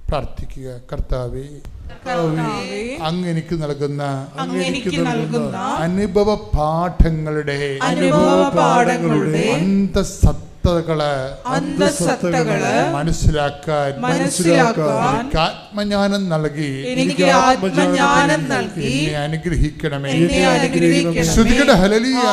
പ്രാർത്ഥിക്കുക. കർത്താവേ, അങ്ങ് എനിക്ക് നൽകുന്ന അനുഭവ പാഠങ്ങളുടെ അന്തസത്തകള് മനസ്സിലാക്കാൻ ആത്മജ്ഞാനം നൽകി എന്നെ അനുഗ്രഹിക്കണമേ. ശ്രുതികട ഹല്ലേലൂയ.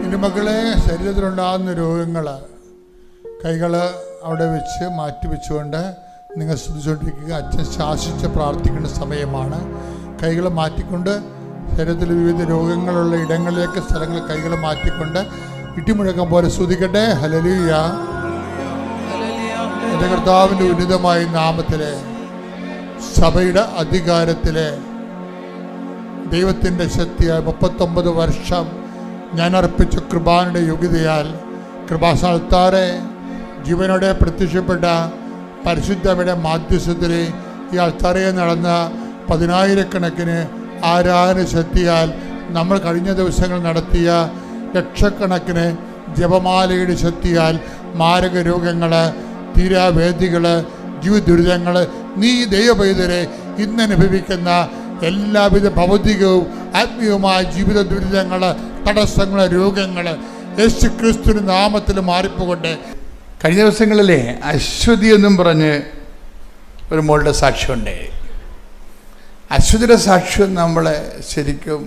എൻ്റെ മക്കളെ, ശരീരത്തിലുണ്ടാകുന്ന രോഗങ്ങൾ കൈകൾ അവിടെ വെച്ച് മാറ്റിവെച്ചുകൊണ്ട് നിങ്ങൾ ശ്രദ്ധിച്ചുകൊണ്ടിരിക്കുക. അച്ഛൻ ശാസിച്ച് പ്രാർത്ഥിക്കേണ്ട സമയമാണ്. കൈകൾ മാറ്റിക്കൊണ്ട് ശരീരത്തിൽ വിവിധ രോഗങ്ങളുള്ള ഇടങ്ങളിലേക്ക് സ്ഥലങ്ങൾ കൈകൾ മാറ്റിക്കൊണ്ട് ഇട്ടിമുഴക്കം പോലെ സ്തുതിക്കട്ടെ. ഹല്ലേലൂയ. എൻ്റെ കർത്താവിൻ്റെ ഉന്നതമായ നാമത്തിലെ സഭയുടെ അധികാരത്തിലെ ദൈവത്തിൻ്റെ ശക്തിയാൽ 39 വർഷം ഞാൻ അർപ്പിച്ച കൃപാന്റെ യോഗ്യതയാൽ കൃപാസ്ഥാനത്താറെ ജീവനോടെ പ്രത്യക്ഷപ്പെട്ട പരിശുദ്ധയുടെ മാധ്യസ്ഥത്തിൽ ഈ അൾത്താരയിൽ നടന്ന 10,000-കണക്കിന് ആരാധന ശക്തിയാൽ നമ്മൾ കഴിഞ്ഞ ദിവസങ്ങൾ നടത്തിയ ലക്ഷക്കണക്കിന് ജപമാലയുടെ ശക്തിയാൽ മാരക രോഗങ്ങൾ, തീരാവേദികൾ, ജീവിത ദുരിതങ്ങൾ, നീ ദൈവപൈതരെ ഇന്ന് അനുഭവിക്കുന്ന എല്ലാവിധ ഭൗതികവും ആത്മീയവുമായ ജീവിത ദുരിതങ്ങൾ, തടസ്സങ്ങൾ, രോഗങ്ങൾ യേശു ക്രിസ്തുവിന്റെ നാമത്തിൽ മാറിപ്പോകട്ടെ. കഴിഞ്ഞ ദിവസങ്ങളിലെ അശ്വതി എന്നും പറഞ്ഞ് ഒരു മോളുടെ സാക്ഷ്യമുണ്ട്. അശ്വതിയുടെ സാക്ഷ്യം നമ്മളെ ശരിക്കും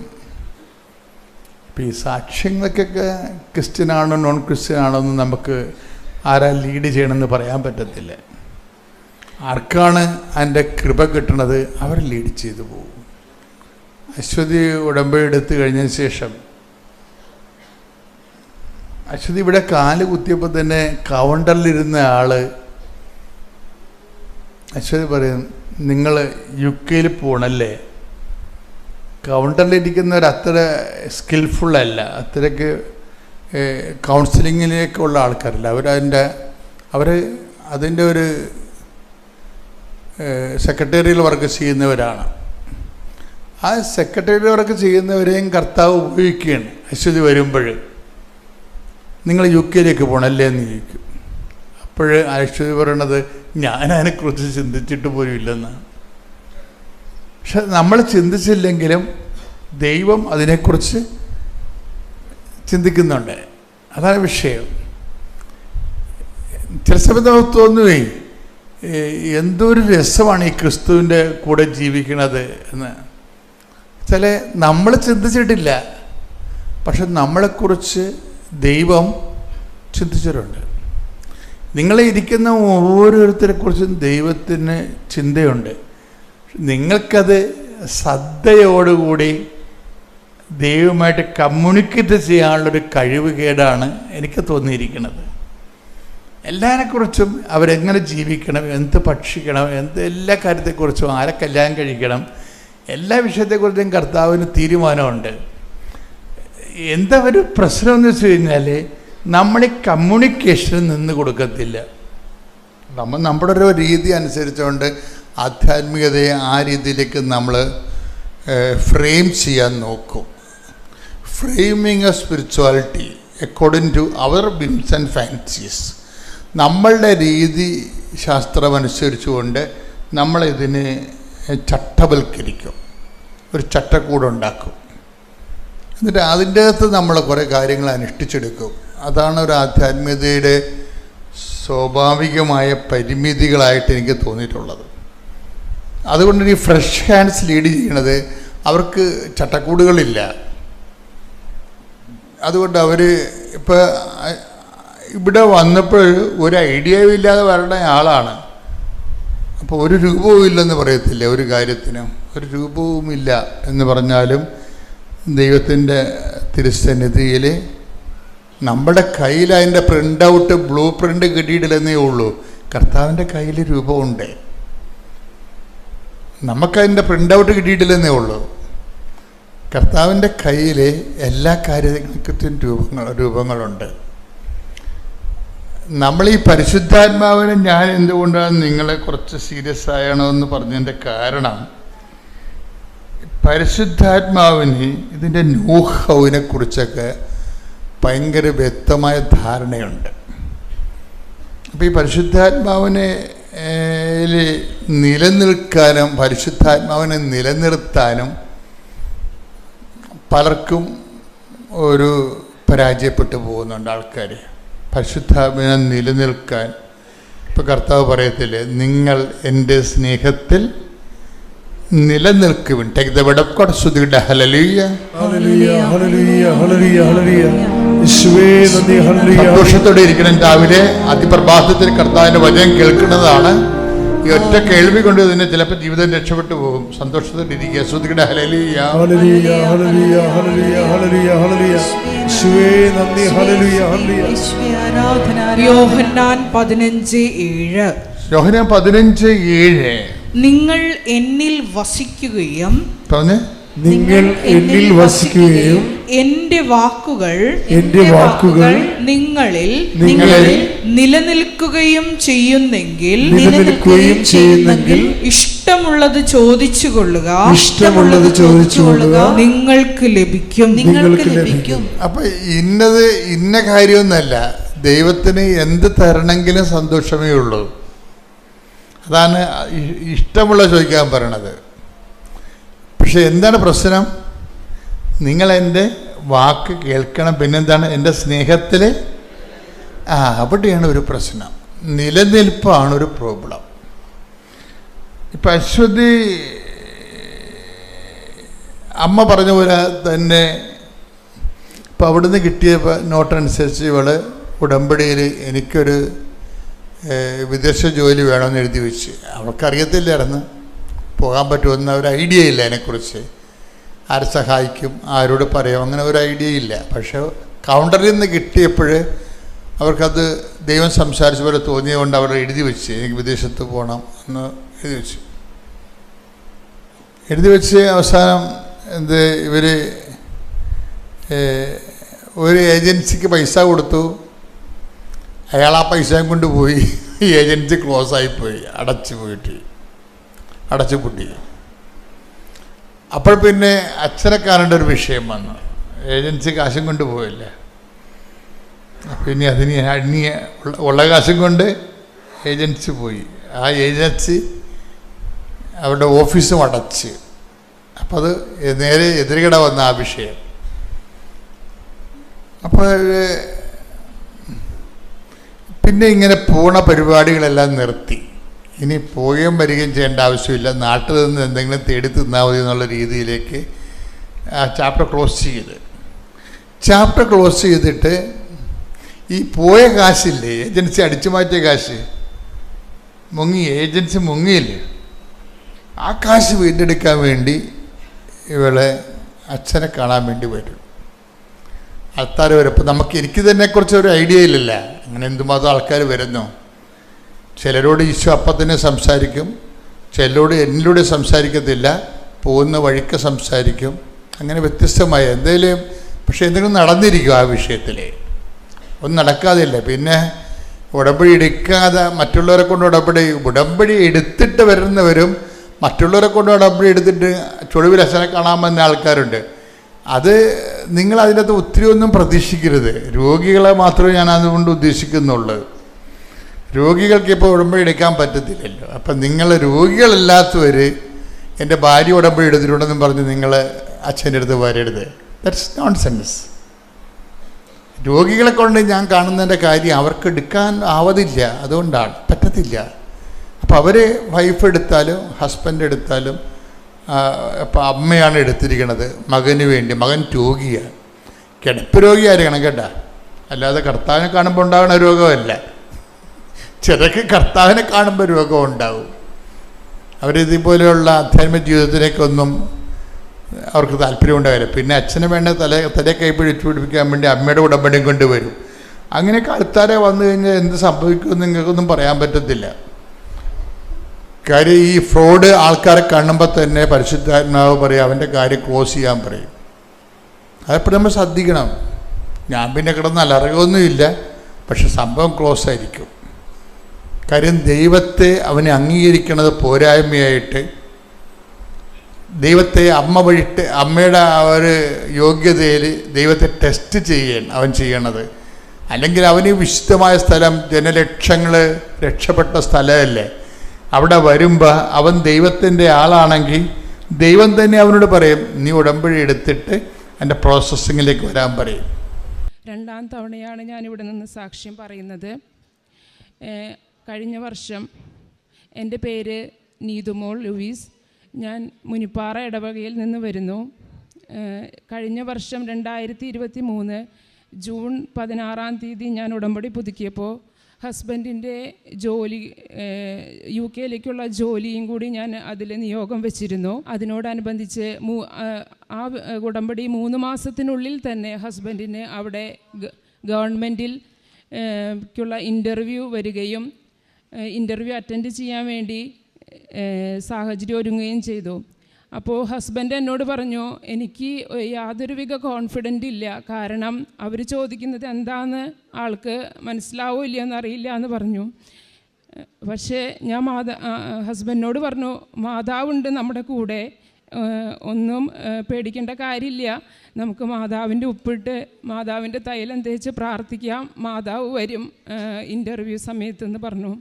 ഇപ്പം ഈ സാക്ഷ്യങ്ങൾക്കൊക്കെ ക്രിസ്ത്യനാണോ നോൺ ക്രിസ്ത്യനാണോ എന്ന് നമുക്ക് ആരാ ലീഡ് ചെയ്യണമെന്ന് പറയാൻ പറ്റത്തില്ല. ആർക്കാണ് അതിൻ്റെ കൃപ കിട്ടണത് അവർ ലീഡ് ചെയ്തു പോകും. അശ്വതി ഉടമ്പടി എടുത്തു കഴിഞ്ഞതിന് ശേഷം അശ്വതി ഇവിടെ കാല് കുത്തിയപ്പോൾ തന്നെ കൗണ്ടറിലിരുന്ന ആള് അശ്വതി പറയും, നിങ്ങൾ UK പോകണല്ലേ? കൗണ്ടറിലിരിക്കുന്നവർ അത്ര സ്കിൽഫുള്ളല്ല, അത്രയ്ക്ക് കൗൺസിലിങ്ങിലേക്കുള്ള ആൾക്കാരല്ല. അവർ അതിൻ്റെ ഒരു സെക്രട്ടറിയിൽ വർക്ക് ചെയ്യുന്നവരാണ്. ആ സെക്രട്ടറിയിൽ വർക്ക് ചെയ്യുന്നവരെയും കർത്താവ് ഉപയോഗിക്കുകയാണ്. അശ്വതി വരുമ്പോൾ നിങ്ങൾ UK പോകണല്ലേ എന്ന് ചോദിക്കും. അപ്പോൾ അശ്വതി പറയണത് ഞാനതിനെക്കുറിച്ച് ചിന്തിച്ചിട്ട് പോലും ഇല്ലെന്നാണ്. പക്ഷെ നമ്മൾ ചിന്തിച്ചില്ലെങ്കിലും ദൈവം അതിനെക്കുറിച്ച് ചിന്തിക്കുന്നുണ്ട്. അതാണ് വിഷയം. ചില സമയത്ത് നമുക്ക് തോന്നുവേ, എന്തൊരു രസമാണ് ഈ ക്രിസ്തുവിൻ്റെ കൂടെ ജീവിക്കണത് എന്ന്. ചില നമ്മൾ ചിന്തിച്ചിട്ടില്ല, പക്ഷെ നമ്മളെക്കുറിച്ച് ദൈവം ചിന്തിച്ചിട്ടുണ്ട്. നിങ്ങളെ ഇരിക്കുന്ന ഓരോരുത്തരെക്കുറിച്ചും ദൈവത്തിന് ചിന്തയുണ്ട്. നിങ്ങൾക്കത് ശ്രദ്ധയോടുകൂടി ദൈവമായിട്ട് കമ്മ്യൂണിക്കേറ്റ് ചെയ്യാനുള്ളൊരു കഴിവുകേടാണ് എനിക്ക് തോന്നിയിരിക്കുന്നത്. എല്ലാവരെക്കുറിച്ചും അവരെങ്ങനെ ജീവിക്കണം, എന്ത് ഭക്ഷിക്കണം, എല്ലാ കാര്യത്തെക്കുറിച്ചും ആരെ കല്യാണം കഴിക്കണം, എല്ലാ വിഷയത്തെക്കുറിച്ചും കർത്താവിന് തീരുമാനമുണ്ട്. എന്താ ഒരു പ്രശ്നം എന്ന് വെച്ച് കഴിഞ്ഞാൽ നമ്മൾ ഈ കമ്മ്യൂണിക്കേഷന് നിന്ന് കൊടുക്കത്തില്ല. നമ്മുടെ ഒരു രീതി അനുസരിച്ചുകൊണ്ട് ആധ്യാത്മികതയെ ആ രീതിയിലേക്ക് നമ്മൾ ഫ്രെയിം ചെയ്യാൻ നോക്കും. Framing a spirituality according to our whims and fancies. നമ്മളുടെ രീതി ശാസ്ത്രമനുസരിച്ചുകൊണ്ട് നമ്മളിതിനെ ചട്ടവൽക്കരിക്കും, ഒരു ചട്ടക്കൂടുണ്ടാക്കും. എന്നിട്ട് അതിൻ്റെ അകത്ത് നമ്മൾ കുറേ കാര്യങ്ങൾ അനുഷ്ഠിച്ചെടുക്കും. അതാണ് ഒരു ആധ്യാത്മികതയുടെ സ്വാഭാവികമായ പരിമിതികളായിട്ട് എനിക്ക് തോന്നിയിട്ടുള്ളത്. അതുകൊണ്ട് ഈ ഫ്രഷ് ഹാൻഡ്സ് ലീഡ് ചെയ്യണത് അവർക്ക് ചട്ടക്കൂടുകളില്ല. അതുകൊണ്ട് അവർ ഇപ്പോൾ ഇവിടെ വന്നപ്പോൾ ഒരു ഐഡിയയും ഇല്ലാതെ വരേണ്ട ആളാണ്. അപ്പോൾ ഒരു രൂപവും ഇല്ലെന്ന് പറയത്തില്ല, ഒരു കാര്യത്തിനും ഒരു രൂപവുമില്ല എന്ന് പറഞ്ഞാലും ദൈവത്തിൻ്റെ തിരുസന്നിധിയിൽ നമ്മുടെ കയ്യിൽ അതിൻ്റെ പ്രിൻ്റ് ഔട്ട് ബ്ലൂ പ്രിൻ്റ് കിട്ടിയിട്ടില്ലെന്നേ ഉള്ളൂ. കർത്താവിൻ്റെ കയ്യിൽ രൂപമുണ്ട്, നമുക്കതിൻ്റെ പ്രിൻ്റ് ഔട്ട് കിട്ടിയിട്ടില്ലെന്നേ ഉള്ളൂ. കർത്താവിൻ്റെ കയ്യിൽ എല്ലാ കാര്യങ്ങൾക്കും രൂപങ്ങളുണ്ട്. നമ്മൾ ഈ പരിശുദ്ധാത്മാവിനെ ഞാൻ എന്തുകൊണ്ടാണ് നിങ്ങളെ കുറച്ച് സീരിയസ് ആയണോ എന്ന് പറഞ്ഞതിൻ്റെ കാരണം, പരിശുദ്ധാത്മാവിന് ഇതിൻ്റെ നൂഹവിനെ കുറിച്ചൊക്കെ ഭയങ്കര വ്യക്തമായ ധാരണയുണ്ട്. അപ്പോൾ ഈ പരിശുദ്ധാത്മാവിനെ നിലനിൽക്കാനും പരിശുദ്ധാത്മാവിനെ നിലനിർത്താനും പലർക്കും ഒരു പരാജയപ്പെട്ടു പോകുന്നുണ്ട് ആൾക്കാർ. പരിശുദ്ധാത്മാവിനെ നിലനിൽക്കാൻ ഇപ്പോൾ കർത്താവ് പറയത്തില്ലേ, നിങ്ങൾ എൻ്റെ സ്നേഹത്തിൽ നിലനിൽക്കുവിൻ. Take the word of God. സ്തുതിക്കട്ടെ. Hallelujah, hallelujah, hallelujah, hallelujah, hallelujah. യേശുവേ നന്ദി. ഹല്ലേലൂയ. സന്തോഷത്തോടെ ഇരിക്കണം. രാവിലെ അതിപ്രഭാതത്തിൽ കർത്താവിൻ്റെ വചനം കേൾക്കുന്നതാണ്. ഈ ഒറ്റ കേൾവി കൊണ്ട് ഇതിനെ ചിലപ്പോൾ ജീവിതം രക്ഷപ്പെട്ടു പോകും. സന്തോഷത്തോടെ ഇരിക്കുക. സ്തുതിക്കട്ടെ. Hallelujah, hallelujah, hallelujah, hallelujah, hallelujah, hallelujah. യേശുവേ നന്ദി. Hallelujah, hallelujah. യോഹന്നാൻ 15:7. യോഹന്നാൻ 15:7. നിങ്ങൾ എന്നിൽ വസിക്കുകയും പറഞ്ഞേ, നിങ്ങൾ എന്നിൽ വസിക്കുകയും എന്റെ വാക്കുകൾ നിങ്ങളിൽ നിലനിൽക്കുകയും ചെയ്യുന്നെങ്കിൽ ഇഷ്ടമുള്ളത് ചോദിച്ചുകൊള്ളുക, നിങ്ങൾക്ക് ലഭിക്കും. അപ്പൊ ഇന്ന കാര്യമൊന്നുമല്ല, ദൈവത്തിന് എന്ത് തരണമെങ്കിലും സന്തോഷമേ ഉള്ളൂ. അതാണ് ഇഷ്ടമുള്ള ചോദിക്കാൻ പറയണത്. പക്ഷെ എന്താണ് പ്രശ്നം? നിങ്ങളെൻ്റെ വാക്ക് കേൾക്കണം. പിന്നെന്താണ്? എൻ്റെ സ്നേഹത്തിൽ അവിടെയാണ് ഒരു പ്രശ്നം. നിലനിൽപ്പാണ് ഒരു പ്രോബ്ലം. ഇപ്പം അശ്വതി അമ്മ പറഞ്ഞ പോലെ തന്നെ ഇപ്പം അവിടുന്ന് കിട്ടിയ നോട്ടനുസരിച്ച് ഇവള് ഉടമ്പടിയിൽ എനിക്കൊരു വിദേശ ജോലി വേണമെന്ന് എഴുതി വെച്ച്. അവൾക്കറിയത്തില്ലായിരുന്നു പോകാൻ പറ്റുമെന്ന ഒരു ഐഡിയ ഇല്ല അതിനെക്കുറിച്ച്. ആരെ സഹായിക്കും, ആരോട് പറയാം, അങ്ങനെ ഒരു ഐഡിയ ഇല്ല. പക്ഷേ കൗണ്ടറിൽ നിന്ന് കിട്ടിയപ്പോൾ അവർക്കത് ദൈവം സംസാരിച്ച പോലെ തോന്നിയതുകൊണ്ട് അവർ എഴുതി വെച്ച് എനിക്ക് വിദേശത്ത് പോകണം എന്ന് എഴുതി വെച്ച് അവസാനം ഇവർ ഒരു ഏജൻസിക്ക് പൈസ കൊടുത്തു. അയാൾ ആ പൈസയും കൊണ്ടുപോയി. ഈ ഏജൻസി ക്ലോസ് ആയിപ്പോയി, അടച്ചു പൂട്ടി. അപ്പോൾ പിന്നെ അച്ഛനെ കാണേണ്ട ഒരു വിഷയം വന്നു. ഏജൻസി കാശും കൊണ്ട് പോയില്ല. പിന്നെ അതിന് ഉള്ള കാശും കൊണ്ട് ഏജൻസി പോയി. ആ ഏജൻസി അവരുടെ ഓഫീസും അടച്ച്. അപ്പം അത് നേരെ എതിരുകട വന്ന ആ വിഷയം. അപ്പോൾ പിന്നെ ഇങ്ങനെ പോണ പരിപാടികളെല്ലാം നിർത്തി. ഇനി പോവുകയും വരികയും ചെയ്യേണ്ട ആവശ്യമില്ല, നാട്ടിൽ നിന്ന് എന്തെങ്കിലും തേടി തിന്നാൽ മതി എന്നുള്ള രീതിയിലേക്ക് ആ ചാപ്റ്റർ ക്ലോസ് ചെയ്തിട്ട് ഈ പോയ കാശില്ലേ, ഏജൻസി അടിച്ചു മാറ്റിയ കാശ് ഏജൻസി മുങ്ങിയില്ലേ, ആ കാശ് വീണ്ടെടുക്കാൻ വേണ്ടി ഇവളെ അച്ഛനെ കാണാൻ വേണ്ടി വരും. ആൾക്കാർ വരും. അപ്പം എനിക്ക് ഇതിനെക്കുറിച്ച് ഒരു ഐഡിയ ഇല്ലല്ല. അങ്ങനെ എന്തുമാത്രം ആൾക്കാർ വരുന്നു. ചിലരോട് ഈശോ അപ്പം തന്നെ സംസാരിക്കും, ചിലരോട് എന്നിലൂടെ സംസാരിക്കത്തില്ല, പോകുന്ന വഴിക്ക് സംസാരിക്കും. അങ്ങനെ വ്യത്യസ്തമായ പക്ഷേ എന്തെങ്കിലും നടന്നിരിക്കും ആ വിഷയത്തിൽ. ഒന്നും നടക്കാതില്ല. പിന്നെ ഉടമ്പടി എടുക്കാതെ മറ്റുള്ളവരെ കൊണ്ട് ഉടമ്പടി എടുത്തിട്ട് വരുന്നവരും മറ്റുള്ളവരെ കൊണ്ട് ഉടമ്പടി എടുത്തിട്ട് ചൊളിവിൽ അച്ഛനെ കാണാൻ വന്ന ആൾക്കാരുണ്ട്. അത് നിങ്ങൾ അതിനകത്ത് ഒത്തിരി ഒന്നും പ്രതീക്ഷിക്കരുത്. രോഗികളെ മാത്രമേ ഞാൻ അതുകൊണ്ട് ഉദ്ദേശിക്കുന്നുള്ളൂ. രോഗികൾക്ക് ഇപ്പോൾ ഉടമ്പടി എടുക്കാൻ പറ്റത്തില്ലല്ലോ. അപ്പം നിങ്ങൾ രോഗികളല്ലാത്തവർ എൻ്റെ ഭാര്യ ഉടമ്പടി എടുത്തിട്ടുണ്ടെന്നും പറഞ്ഞ് നിങ്ങൾ അച്ഛൻ്റെ അടുത്ത് വരരുത്. That's nonsense. രോഗികളെ കൊണ്ട് ഞാൻ കാണുന്നതിൻ്റെ കാര്യം അവർക്ക് എടുക്കാൻ ആവതില്ല, അതുകൊണ്ടാണ് പറ്റത്തില്ല. അപ്പോൾ അവർ വൈഫ് എടുത്താലും ഹസ്ബൻഡ് എടുത്താലും ഇപ്പം അമ്മയാണ് എടുത്തിരിക്കുന്നത് മകന് വേണ്ടി. മകൻ രോഗിയാണ്, കിടപ്പ് രോഗിയായിരിക്കണം കേട്ടോ, അല്ലാതെ കർത്താവിനെ കാണുമ്പോൾ ഉണ്ടാകുന്ന രോഗമല്ല. ചിലർക്ക് കർത്താവിനെ കാണുമ്പോൾ രോഗം ഉണ്ടാവും. അവരിതുപോലെയുള്ള ആധ്യാത്മിക ജീവിതത്തിലേക്കൊന്നും അവർക്ക് താല്പര്യം ഉണ്ടാവില്ല. പിന്നെ അച്ഛന് വേണ്ട തലയെ കൈപ്പിടിച്ചു പിടിപ്പിക്കാൻ വേണ്ടി അമ്മയുടെ ഉടമ്പടിയും കൊണ്ടുവരും. അങ്ങനെയൊക്കെ ആൾക്കാരെ വന്നു കഴിഞ്ഞാൽ എന്ത് സംഭവിക്കുമെന്ന് നിങ്ങൾക്കൊന്നും പറയാൻ പറ്റത്തില്ല. കാര്യം ഈ ഫ്രോഡ് ആൾക്കാരെ കാണുമ്പോൾ തന്നെ പരിശുദ്ധാത്മാവ് പറയും അവൻ്റെ കാര്യം ക്ലോസ് ചെയ്യാൻ പറയും. അതെപ്പോഴും നമ്മൾ ശ്രദ്ധിക്കണം. ഞാൻ പിന്നെ കിടന്ന് അലറുകയൊന്നുമില്ല, പക്ഷെ സംഭവം ക്ലോസ് ആയിരിക്കും. കാര്യം ദൈവത്തെ അവനെ അംഗീകരിക്കുന്നത് പോരായ്മയായിട്ട്, ദൈവത്തെ അമ്മ വഴിട്ട് അമ്മയുടെ ആ ഒരു യോഗ്യതയിൽ ദൈവത്തെ ടെസ്റ്റ് ചെയ്യാൻ അവൻ ചെയ്യണത്. അല്ലെങ്കിൽ അവന് വിശുദ്ധമായ സ്ഥലം, ജനലക്ഷങ്ങൾ രക്ഷപ്പെട്ട സ്ഥലമല്ലേ, അവിടെ വരുമ്പോൾ അവൻ ദൈവത്തിൻ്റെ ആളാണെങ്കിൽ ദൈവം തന്നെ അവനോട് പറയും നീ ഉടമ്പടി എടുത്തിട്ട് എൻ്റെ പ്രോസസ്സിങ്ങിലേക്ക് വരാൻ പറയും. 2ാം തവണയാണ് ഞാനിവിടെ നിന്ന് സാക്ഷ്യം പറയുന്നത്. കഴിഞ്ഞ വർഷം എൻ്റെ പേര് നീതുമോൾ ലൂയിസ്. ഞാൻ മുനിപ്പാറ ഇടവകയിൽ നിന്ന് വരുന്നു. കഴിഞ്ഞ വർഷം 2023 ജൂൺ 16-ാം തീയതി ഞാൻ ഉടമ്പടി പുതുക്കിയപ്പോൾ ഹസ്ബൻഡിൻ്റെ ജോലി UK-യിലേക്കുള്ള ജോലിയും കൂടി ഞാൻ അതിൽ നിയോഗം വെച്ചിരുന്നു. അതിനോടനുബന്ധിച്ച് ആ ഉടമ്പടി 3 മാസത്തിനുള്ളിൽ തന്നെ ഹസ്ബൻഡിന് അവിടെ ഗവൺമെൻറ്റിൽ ക്കുള്ള ഇൻ്റർവ്യൂ വരികയും ഇൻ്റർവ്യൂ അറ്റൻഡ് ചെയ്യാൻ വേണ്ടി സാഹചര്യം ഒരുങ്ങുകയും ചെയ്തു. അപ്പോൾ ഹസ്ബൻഡ് എന്നോട് പറഞ്ഞു എനിക്ക് യാതൊരുവിധ കോൺഫിഡൻ്റ് ഇല്ല, കാരണം അവർ ചോദിക്കുന്നത് എന്താണെന്ന് ആൾക്ക് മനസ്സിലാവോ ഇല്ലയെന്ന് അറിയില്ല എന്ന് പറഞ്ഞു. പക്ഷേ ഞാൻ ഹസ്ബൻഡിനോട് പറഞ്ഞു മാതാവുണ്ട് നമ്മുടെ കൂടെ, ഒന്നും പേടിക്കേണ്ട കാര്യമില്ല, നമുക്ക് മാതാവിൻ്റെ ഉപ്പിട്ട് മാതാവിൻ്റെ തൈലം തേച്ച് പ്രാർത്ഥിക്കാം, മാതാവ് വരും ഇൻ്റർവ്യൂ സമയത്തെന്ന് പറഞ്ഞു.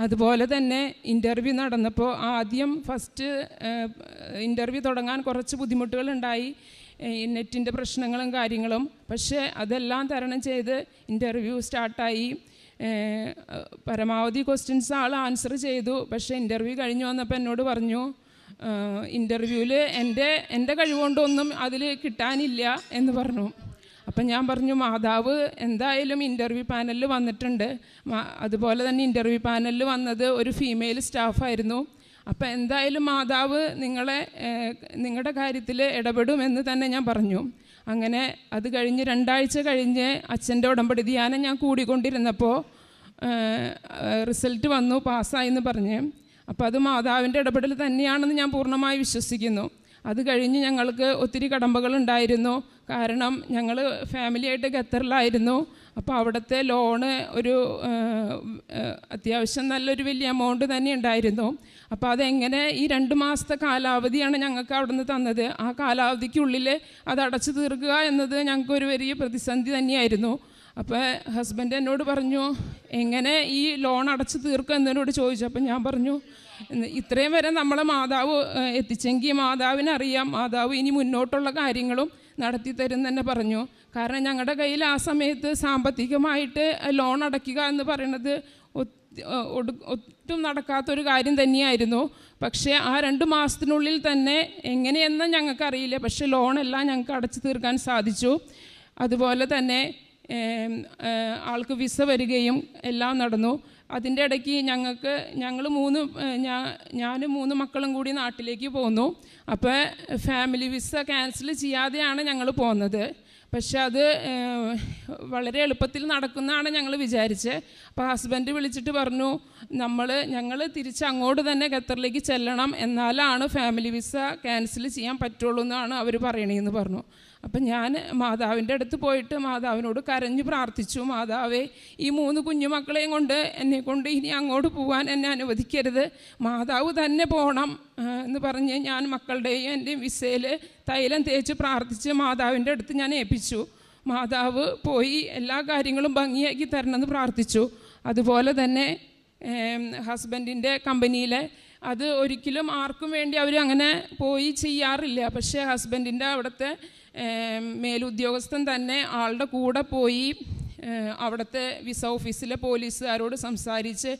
അതുപോലെ തന്നെ ഇൻ്റർവ്യൂ നടന്നപ്പോൾ ആദ്യം ഫസ്റ്റ് ഇൻ്റർവ്യൂ തുടങ്ങാൻ കുറച്ച് ബുദ്ധിമുട്ടുകളുണ്ടായി, നെറ്റിൻ്റെ പ്രശ്നങ്ങളും കാര്യങ്ങളും. പക്ഷേ അതെല്ലാം തരണം ചെയ്ത് ഇൻ്റർവ്യൂ സ്റ്റാർട്ടായി. പരമാവധി ക്വസ്റ്റ്യൻസ് ആൾ ആൻസർ ചെയ്തു. പക്ഷേ ഇൻ്റർവ്യൂ കഴിഞ്ഞ് വന്നപ്പോൾ എന്നോട് പറഞ്ഞു ഇൻ്റർവ്യൂവിൽ എൻ്റെ കഴിവുകൊണ്ടൊന്നും അതിൽ കിട്ടാനില്ല എന്ന് പറഞ്ഞു. അപ്പം ഞാൻ പറഞ്ഞു മാതാവ് എന്തായാലും ഇൻ്റർവ്യൂ പാനലിൽ വന്നിട്ടുണ്ട്. അതുപോലെ തന്നെ ഇൻ്റർവ്യൂ പാനലിൽ വന്നത് ഒരു ഫീമെയിൽ സ്റ്റാഫായിരുന്നു. അപ്പം എന്തായാലും മാതാവ് നിങ്ങളുടെ കാര്യത്തിൽ ഇടപെടുമെന്ന് തന്നെ ഞാൻ പറഞ്ഞു. അങ്ങനെ അത് കഴിഞ്ഞ് 2 ആഴ്ച കഴിഞ്ഞ് അച്ഛൻ്റെ ഉടമ്പടി ധ്യാനം ഞാൻ കൂടിക്കൊണ്ടിരുന്നപ്പോൾ റിസൾട്ട് വന്നു, പാസ്സായെന്ന് പറഞ്ഞ്. അപ്പോൾ അത് മാതാവിൻ്റെ ഇടപെടൽ തന്നെയാണെന്ന് ഞാൻ പൂർണ്ണമായി വിശ്വസിക്കുന്നു. അത് കഴിഞ്ഞ് ഞങ്ങൾക്ക് ഒത്തിരി കടമ്പകളുണ്ടായിരുന്നു. കാരണം ഞങ്ങൾ ഫാമിലിയായിട്ട് ഖത്തറിലായിരുന്നു. അപ്പോൾ അവിടുത്തെ ലോണ് ഒരു അത്യാവശ്യം നല്ലൊരു വലിയ എമൗണ്ട് തന്നെ ഉണ്ടായിരുന്നു. അപ്പോൾ അതെങ്ങനെ ഈ 2 മാസത്തെ കാലാവധിയാണ് ഞങ്ങൾക്ക് അവിടെ നിന്ന് തന്നത്. ആ കാലാവധിക്കുള്ളിൽ അത് അടച്ചു തീർക്കുക എന്നത് ഞങ്ങൾക്കൊരു വലിയ പ്രതിസന്ധി തന്നെയായിരുന്നു. അപ്പോൾ ഹസ്ബൻഡ് എന്നോട് പറഞ്ഞു എങ്ങനെ ഈ ലോൺ അടച്ചു തീർക്കുക എന്നോട് ചോദിച്ചു. അപ്പം ഞാൻ പറഞ്ഞു ഇത്രയും വരെ നമ്മളെ മാതാവ് എത്തിച്ചെങ്കിൽ മാതാവിനറിയാം, മാതാവ് ഇനി മുന്നോട്ടുള്ള കാര്യങ്ങളും നടത്തി തരും തന്നെ പറഞ്ഞു. കാരണം ഞങ്ങളുടെ കയ്യിൽ ആ സമയത്ത് സാമ്പത്തികമായിട്ട് ലോൺ അടയ്ക്കുക എന്ന് പറയുന്നത് ഒട്ടും നടക്കാത്തൊരു കാര്യം തന്നെയായിരുന്നു. പക്ഷേ ആ 2 മാസത്തിനുള്ളിൽ തന്നെ എങ്ങനെയെന്ന് ഞങ്ങൾക്കറിയില്ല, പക്ഷേ ലോണെല്ലാം ഞങ്ങൾക്ക് അടച്ചു തീർക്കാൻ സാധിച്ചു. അതുപോലെ തന്നെ ആൾക്ക് വിസ വരികയും എല്ലാം നടന്നു. അതിൻ്റെ ഇടയ്ക്ക് ഞാനും 3 മക്കളും കൂടി നാട്ടിലേക്ക് പോന്നു. അപ്പോൾ ഫാമിലി വിസ ക്യാൻസൽ ചെയ്യാതെയാണ് ഞങ്ങൾ പോകുന്നത്. പക്ഷെ അത് വളരെ എളുപ്പത്തിൽ നടക്കുന്നതാണ് ഞങ്ങൾ വിചാരിച്ചത്. അപ്പോൾ ഹസ്ബൻഡ് വിളിച്ചിട്ട് പറഞ്ഞു, ഞങ്ങൾ തിരിച്ച് അങ്ങോട്ട് തന്നെ ഖത്തറിലേക്ക് ചെല്ലണം, എന്നാലാണ് ഫാമിലി വിസ ക്യാൻസൽ ചെയ്യാൻ പറ്റുള്ളൂ എന്നാണ് അവർ പറയണതെന്ന് പറഞ്ഞു. അപ്പം ഞാൻ മാതാവിൻ്റെ അടുത്ത് പോയിട്ട് മാതാവിനോട് കരഞ്ഞു പ്രാർത്ഥിച്ചു, മാതാവേ, ഈ 3 കുഞ്ഞുമക്കളെയും കൊണ്ട് എന്നെക്കൊണ്ട് ഇനി അങ്ങോട്ട് പോകാൻ എന്നെ അനുവദിക്കരുത്, മാതാവ് തന്നെ പോകണം എന്ന് പറഞ്ഞ് ഞാൻ മക്കളുടെയും എൻ്റെയും വിസയിൽ തൈലം തേച്ച് പ്രാർത്ഥിച്ച് മാതാവിൻ്റെ അടുത്ത് ഞാൻ ഏൽപ്പിച്ചു. മാതാവ് പോയി എല്ലാ കാര്യങ്ങളും ഭംഗിയാക്കി തരണമെന്ന് പ്രാർത്ഥിച്ചു. അതുപോലെ തന്നെ ഹസ്ബൻഡിൻ്റെ കമ്പനിയിലെ അത് ഒരിക്കലും ആർക്കും വേണ്ടി അവർ അങ്ങനെ പോയി ചെയ്യാറില്ല. പക്ഷേ ഹസ്ബൻഡിൻ്റെ അവിടുത്തെ മേലുദ്യോഗസ്ഥൻ തന്നെ ആളുടെ കൂടെ പോയി അവിടുത്തെ വിസ ഓഫീസിലെ പോലീസുകാരോട് സംസാരിച്ച്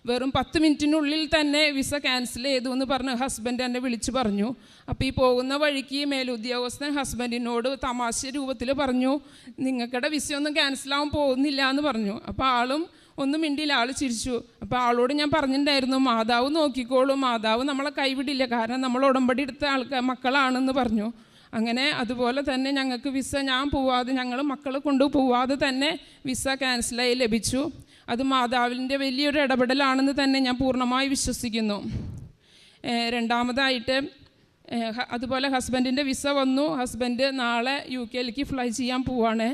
വെറും 10 മിനിറ്റിനുള്ളിൽ തന്നെ വിസ ക്യാൻസൽ ചെയ്തു എന്ന് പറഞ്ഞ് ഹസ്ബൻഡ് എന്നെ വിളിച്ചു പറഞ്ഞു. അപ്പോൾ ഈ പോകുന്ന വഴിക്ക് മേലുദ്യോഗസ്ഥൻ ഹസ്ബൻഡിനോട് തമാശ രൂപത്തിൽ പറഞ്ഞു, നിങ്ങൾക്കിടെ വിസയൊന്നും ക്യാൻസലാവാൻ പോകുന്നില്ല എന്ന് പറഞ്ഞു. അപ്പോൾ ആളും ഒന്നും മിണ്ടിയില്ല, ആൾ ചിരിച്ചു. അപ്പോൾ ആളോട് ഞാൻ പറഞ്ഞിട്ടുണ്ടായിരുന്നു, മാതാവ് നോക്കിക്കോളും, മാതാവ് നമ്മളെ കൈവിടില്ല, കാരണം നമ്മൾ ഉടമ്പടി എടുത്ത മക്കളാണെന്ന് പറഞ്ഞു. അങ്ങനെ അതുപോലെ തന്നെ ഞങ്ങൾക്ക് വിസ ഞങ്ങൾ മക്കളെ കൊണ്ട് പോവാതെ തന്നെ വിസ ക്യാൻസലായി ലഭിച്ചു. അത് മാതാവിൻ്റെ വലിയൊരു ഇടപെടലാണെന്ന് തന്നെ ഞാൻ പൂർണ്ണമായി വിശ്വസിക്കുന്നു. രണ്ടാമതായിട്ട് അതുപോലെ ഹസ്ബൻഡിൻ്റെ വിസ വന്നു. ഹസ്ബൻഡ് നാളെ UK ഫ്ലൈ ചെയ്യാൻ പോവാണ്.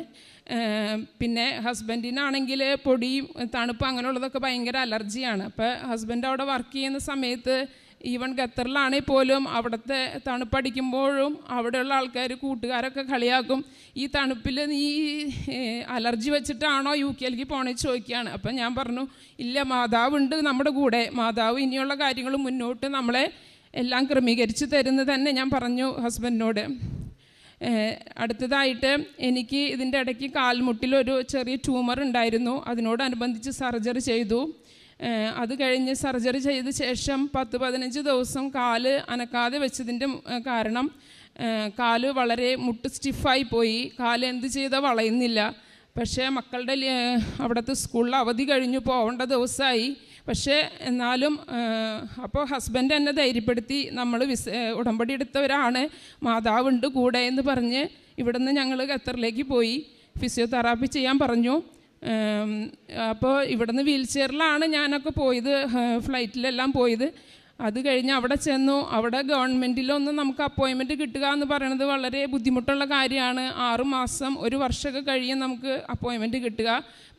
പിന്നെ ഹസ്ബൻഡിനാണെങ്കിൽ പൊടിയും തണുപ്പ് അങ്ങനെയുള്ളതൊക്കെ ഭയങ്കര അലർജിയാണ്. അപ്പോൾ ഹസ്ബൻഡ് അവിടെ വർക്ക് ചെയ്യുന്ന സമയത്ത് ഈവൻ ഖത്തറിലാണെങ്കിൽ പോലും അവിടുത്തെ തണുപ്പടിക്കുമ്പോഴും അവിടെയുള്ള ആൾക്കാർ കൂട്ടുകാരൊക്കെ കളിയാക്കും, ഈ തണുപ്പിൽ നീ അലർജി വെച്ചിട്ടാണോ UK പോകണമെന്ന് ചോദിക്കുകയാണ്. അപ്പം ഞാൻ പറഞ്ഞു, ഇല്ല, മാതാവുണ്ട് നമ്മുടെ കൂടെ, മാതാവ് ഇനിയുള്ള കാര്യങ്ങൾ മുന്നോട്ട് നമ്മളെ എല്ലാം ക്രമീകരിച്ച് തരുന്നത് തന്നെ ഞാൻ പറഞ്ഞു ഹസ്ബൻഡിനോട്. അടുത്തതായിട്ട് എനിക്ക് ഇതിൻ്റെ ഇടയ്ക്ക് കാൽമുട്ടിലൊരു ചെറിയ ട്യൂമർ ഉണ്ടായിരുന്നു. അതിനോടനുബന്ധിച്ച് സർജറി ചെയ്തു. അത് കഴിഞ്ഞ് സർജറി ചെയ്ത ശേഷം 10-15 ദിവസം കാല് അനക്കാതെ വെച്ചതിൻ്റെ കാരണം കാല് വളരെ മുട്ട് സ്റ്റിഫായി പോയി. കാല് എന്ത് ചെയ്താൽ വളയുന്നില്ല. പക്ഷേ മക്കളുടെ അവിടുത്തെ സ്കൂളിൽ അവധി കഴിഞ്ഞു പോകേണ്ട ദിവസമായി. പക്ഷേ എന്നാലും അപ്പോൾ ഹസ്ബൻഡ് എന്നെ ധൈര്യപ്പെടുത്തി, നമ്മൾ ഉടമ്പടി എടുത്തവരാണ്, മാതാവുണ്ട് കൂടെ എന്ന് പറഞ്ഞ് ഇവിടുന്ന് ഞങ്ങൾ ഖത്തറിലേക്ക് പോയി. ഫിസിയോതെറാപ്പി ചെയ്യാൻ പറഞ്ഞു. അപ്പോൾ ഇവിടുന്ന് വീൽ ചെയറിലാണ് ഞാനൊക്കെ പോയത്, ഫ്ലൈറ്റിലെല്ലാം പോയത്. അത് കഴിഞ്ഞ് അവിടെ ചെന്നു. അവിടെ ഗവൺമെൻറ്റിലൊന്നും നമുക്ക് അപ്പോയിൻമെൻറ്റ് കിട്ടുക എന്ന് പറയുന്നത് വളരെ ബുദ്ധിമുട്ടുള്ള കാര്യമാണ്. 6 മാസം 1 വർഷമൊക്കെ കഴിയും നമുക്ക് അപ്പോയിൻമെൻറ്റ് കിട്ടുക.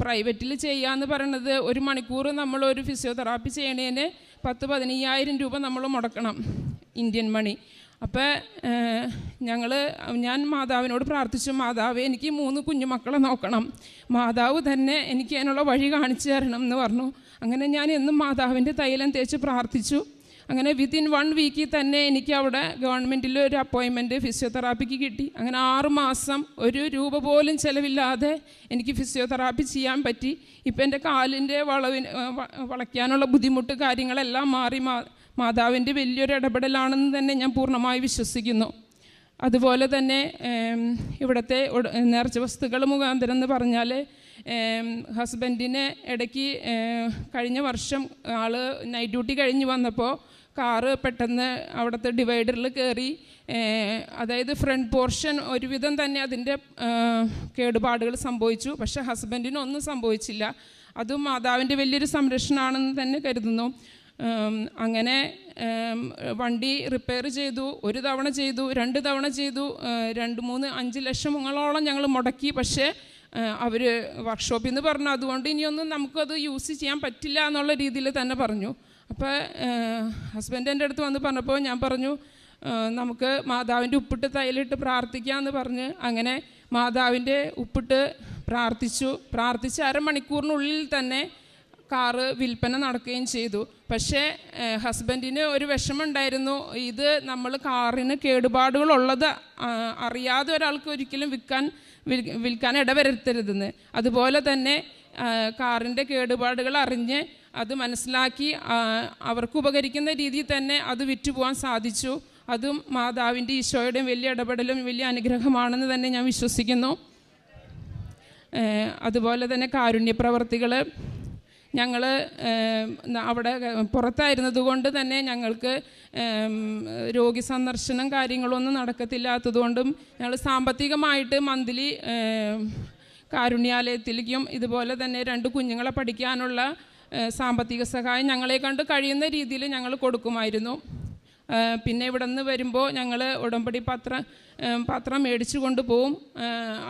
പ്രൈവറ്റിൽ ചെയ്യുക എന്ന് പറയുന്നത് 1 മണിക്കൂർ നമ്മളൊരു ഫിസിയോതെറാപ്പി ചെയ്യണതിന് 10-15,000 രൂപ നമ്മൾ മുടക്കണം, ഇന്ത്യൻ മണി. അപ്പോൾ ഞാൻ മാതാവിനോട് പ്രാർത്ഥിച്ചു, മാതാവേ, എനിക്ക് 3 കുഞ്ഞുമക്കളെ നോക്കണം, മാതാവ് തന്നെ എനിക്ക് അതിനുള്ള വഴി കാണിച്ചു തരണം എന്ന് പറഞ്ഞു. അങ്ങനെ ഞാൻ എന്നും മാതാവിൻ്റെ തൈലം തേച്ച് പ്രാർത്ഥിച്ചു. അങ്ങനെ വിത്തിൻ 1 വീക്കിൽ തന്നെ എനിക്ക് അവിടെ ഗവൺമെൻറ്റിൽ ഒരു അപ്പോയിൻമെൻറ്റ് ഫിസിയോതെറാപ്പിക്ക് കിട്ടി. അങ്ങനെ 6 മാസം 1 രൂപ പോലും ചിലവില്ലാതെ എനിക്ക് ഫിസിയോതെറാപ്പി ചെയ്യാൻ പറ്റി. ഇപ്പം എൻ്റെ കാലിൻ്റെ വളയ്ക്കാനുള്ള ബുദ്ധിമുട്ട് കാര്യങ്ങളെല്ലാം മാറി. മാതാവിൻ്റെ വലിയൊരു ഇടപെടലാണെന്ന് തന്നെ ഞാൻ പൂർണ്ണമായി വിശ്വസിക്കുന്നു. അതുപോലെ തന്നെ ഇവിടുത്തെ നേർച്ച വസ്തുക്കൾ മുഖാന്തരം എന്ന് പറഞ്ഞാൽ ഹസ്ബൻഡിന് ഇടയ്ക്ക് കഴിഞ്ഞ വർഷം ആൾ നൈറ്റ് ഡ്യൂട്ടി കഴിഞ്ഞ് വന്നപ്പോൾ കാറ് പെട്ടെന്ന് അവിടുത്തെ ഡിവൈഡറിൽ കയറി. അതായത് ഫ്രണ്ട് പോർഷൻ ഒരുവിധം തന്നെ അതിൻ്റെ കേടുപാടുകൾ സംഭവിച്ചു. പക്ഷേ ഹസ്ബൻഡിനൊന്നും സംഭവിച്ചില്ല. അതും മാതാവിൻ്റെ വലിയൊരു സംരക്ഷണമാണെന്ന് തന്നെ കരുതുന്നു. അങ്ങനെ വണ്ടി റിപ്പയർ ചെയ്തു. 1 തവണ ചെയ്തു, 2 തവണ ചെയ്തു, 2-3-5 ലക്ഷങ്ങളോളം ഞങ്ങൾ മുടക്കി. പക്ഷേ അവർ വർക്ക്ഷോപ്പിൽ നിന്ന് പറഞ്ഞു, അതുകൊണ്ട് ഇനിയൊന്നും നമുക്കത് യൂസ് ചെയ്യാൻ പറ്റില്ല എന്നുള്ള രീതിയിൽ തന്നെ പറഞ്ഞു. അപ്പോൾ ഹസ്ബൻഡ് എൻ്റെ അടുത്ത് വന്ന് പറഞ്ഞപ്പോൾ ഞാൻ പറഞ്ഞു, നമുക്ക് മാതാവിൻ്റെ ഉപ്പിട്ട് തൈലിട്ട് പ്രാർത്ഥിക്കാമെന്ന് പറഞ്ഞ് അങ്ങനെ മാതാവിൻ്റെ ഉപ്പിട്ട് പ്രാർത്ഥിച്ച് 1/2 മണിക്കൂറിനുള്ളിൽ തന്നെ കാറ് വിൽപ്പന നടക്കുകയും ചെയ്തു. പക്ഷേ ഹസ്ബൻഡിന് ഒരു വിഷമമുണ്ടായിരുന്നു, ഇത് നമ്മൾ കാറിന് കേടുപാടുകളുള്ളത് അറിയാതെ ഒരാൾക്ക് ഒരിക്കലും വിൽക്കാൻ ഇടവരുത്തരുതെന്ന്. അതുപോലെ തന്നെ കാറിൻ്റെ കേടുപാടുകൾ അറിഞ്ഞ് അത് മനസ്സിലാക്കി അവർക്ക് ഉപകരിക്കുന്ന രീതിയിൽ തന്നെ അത് വിറ്റുപോകാൻ സാധിച്ചു. അതും മാതാവിൻ്റെ ഈശോയുടെയും വലിയ ഇടപെടലും വലിയ അനുഗ്രഹമാണെന്ന് തന്നെ ഞാൻ വിശ്വസിക്കുന്നു. അതുപോലെ തന്നെ കാരുണ്യ പ്രവർത്തികൾ ഞങ്ങൾ അവിടെ പുറത്തായിരുന്നത് കൊണ്ട് തന്നെ ഞങ്ങൾക്ക് രോഗി സന്ദർശനം കാര്യങ്ങളൊന്നും നടക്കത്തില്ലാത്തതുകൊണ്ടും ഞങ്ങൾ സാമ്പത്തികമായിട്ട് മന്ത്ലി കാരുണ്യാലയത്തിലേക്കും ഇതുപോലെ തന്നെ 2 കുഞ്ഞുങ്ങളെ പഠിക്കാനുള്ള സാമ്പത്തിക സഹായം ഞങ്ങളെ കണ്ട് കഴിയുന്ന രീതിയിൽ ഞങ്ങൾ കൊടുക്കുമായിരുന്നു. പിന്നെ ഇവിടെ നിന്ന് വരുമ്പോൾ ഞങ്ങൾ ഉടമ്പടി പത്രം മേടിച്ചു കൊണ്ടുപോകും.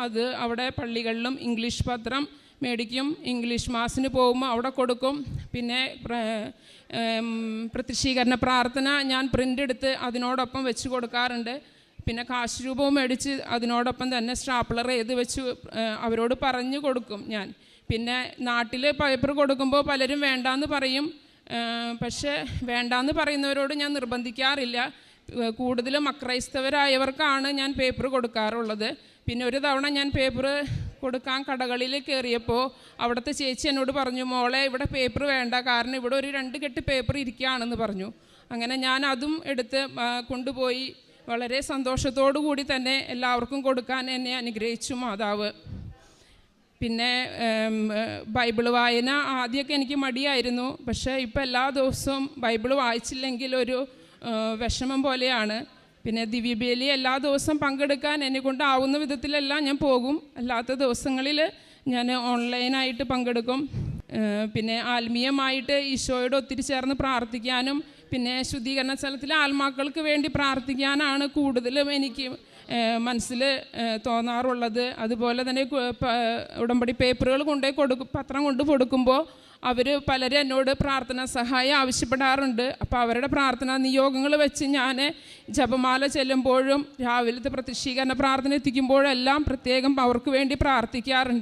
അത് അവിടെ പള്ളികളിലും ഇംഗ്ലീഷ് പത്രം മേടിക്കും. ഇംഗ്ലീഷ് മാസിന് പോകുമ്പോൾ അവിടെ കൊടുക്കും. പിന്നെ പ്രത്യക്ഷീകരണ പ്രാർത്ഥന ഞാൻ പ്രിൻ്റ് എടുത്ത് അതിനോടൊപ്പം വെച്ച് കൊടുക്കാറുണ്ട്. പിന്നെ കാശ് രൂപവും മേടിച്ച് അതിനോടൊപ്പം തന്നെ സ്റ്റാപ്ലർ ചെയ്ത് വെച്ച് അവരോട് പറഞ്ഞു കൊടുക്കും ഞാൻ. പിന്നെ നാട്ടിൽ പേപ്പർ കൊടുക്കുമ്പോൾ പലരും വേണ്ടാന്ന് പറയും. പക്ഷേ വേണ്ടാന്ന് പറയുന്നവരോട് ഞാൻ നിർബന്ധിക്കാറില്ല. കൂടുതലും അക്രൈസ്തവരായവർക്കാണ് ഞാൻ പേപ്പർ കൊടുക്കാറുള്ളത്. പിന്നെ ഒരു തവണ ഞാൻ പേപ്പർ കൊടുക്കാൻ കടകളിൽ കയറിയപ്പോൾ അവിടുത്തെ ചേച്ചി എന്നോട് പറഞ്ഞു, മോളെ ഇവിടെ പേപ്പർ വേണ്ട, കാരണം ഇവിടെ ഒരു 2 കെട്ട് പേപ്പർ ഇരിക്കുകയാണെന്ന് പറഞ്ഞു. അങ്ങനെ ഞാൻ അതും എടുത്ത് കൊണ്ടുപോയി വളരെ സന്തോഷത്തോടു കൂടി തന്നെ എല്ലാവർക്കും കൊടുക്കാൻ എന്നെ അനുഗ്രഹിച്ചു മാതാവ്. പിന്നെ ബൈബിൾ വായന ആദ്യമൊക്കെ എനിക്ക് മടിയായിരുന്നു. പക്ഷേ ഇപ്പോൾ എല്ലാ ദിവസവും ബൈബിൾ വായിച്ചില്ലെങ്കിൽ ഒരു വിഷമം പോലെയാണ്. പിന്നെ ദിവ്യബലി എല്ലാ ദിവസവും പങ്കെടുക്കാൻ എന്നെക്കൊണ്ടാവുന്ന വിധത്തിലെല്ലാം ഞാൻ പോകും. അല്ലാത്ത ദിവസങ്ങളിൽ ഞാൻ ഓൺലൈനായിട്ട് പങ്കെടുക്കും. പിന്നെ ആത്മീയമായിട്ട് ഈശോയോട് ഒത്തിരി ചേർന്ന് പ്രാർത്ഥിക്കാനും പിന്നെ ശുദ്ധീകരണ സ്ഥലത്തിലെ ആത്മാക്കൾക്ക് വേണ്ടി പ്രാർത്ഥിക്കാനാണ് കൂടുതലും എനിക്ക് മനസ്സിൽ തോന്നാറുള്ളത്. അതുപോലെ തന്നെ ഉടമ്പടി പേപ്പറുകൾ പത്രം കൊണ്ട് കൊടുക്കുമ്പോൾ അവർ പലരും എന്നോട് പ്രാർത്ഥനാ സഹായം ആവശ്യപ്പെടാറുണ്ട്. അപ്പോൾ അവരുടെ പ്രാർത്ഥനാ നിയോഗങ്ങൾ വെച്ച് ഞാൻ ജപമാല ചെല്ലുമ്പോഴും രാവിലത്തെ പ്രത്യക്ഷീകരണ പ്രാർത്ഥന എത്തിക്കുമ്പോഴെല്ലാം പ്രത്യേകം അവർക്ക് വേണ്ടി പ്രാർത്ഥിക്കാറുണ്ട്.